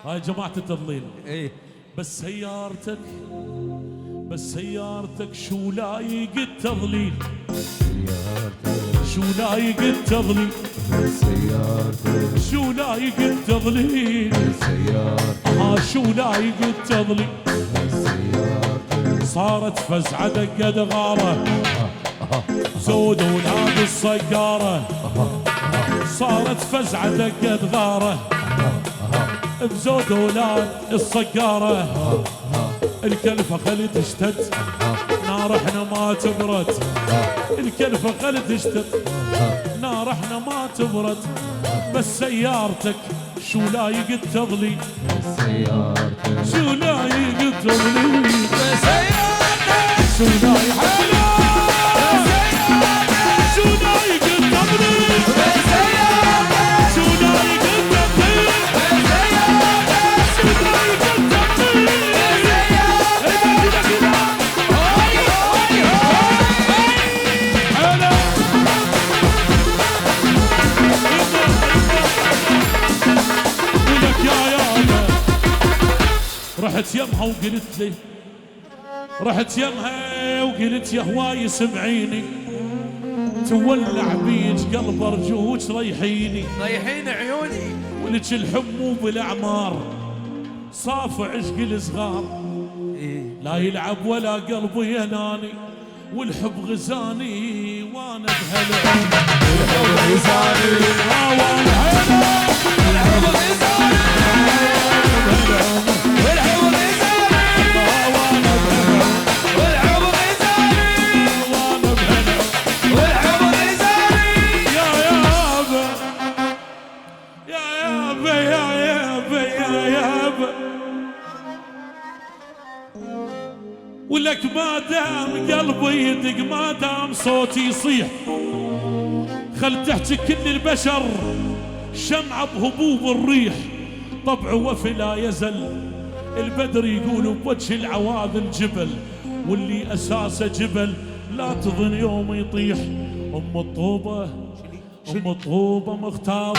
هاي جماعة التضليل. ايه بس سيارتك شو لايق التضليل، شو لايق التضليل، شو لايق التضليل، شو لايق التضليل. صارت فزعة دقت غارة زود ولاد الصقارة، صارت فزعة دقت غارة بزود ولاد الصقارة. الكلفة خلي تشتد نار احنا ما تبرد، الكلفة خلي تشتد نار احنا ما تبرد. بس سيارتك شو لايق التضليل، شو لايق التضليل، شو لايق شو لايق التضليل، شو لايق التضليل، شو لايق التضليل. ولك يا يابا رحت يمها وقلت لي، رحت يمها وقلت يا هواي سمعيني، تولع بيج قلب ارجوك ريحيني، ريحين عيوني. ولك الحب بالاعمار صاف عشق الصغار، لا يلعب ولا قلبي يناني، والحب غزاني وانا بهالعين، الحب غزاني وانا بهالعين، الحب غزاني والحب غزاني وانا بهالعين، والحب غزاني وانا بهالعين. والحب غزاني. يا يابا يا يابا يا يابا يا يابا، ولك ما دام قلبي يدق، ما دام صوتي يصيح، خل تحكي كل البشر شمعة بهبوب الريح. طبع وفي لا يزل البدر يقول بوجه العواذل جبل، واللي أساسه جبل لا تظن يوم يطيح. أم الطوبة أم الطوبة مختار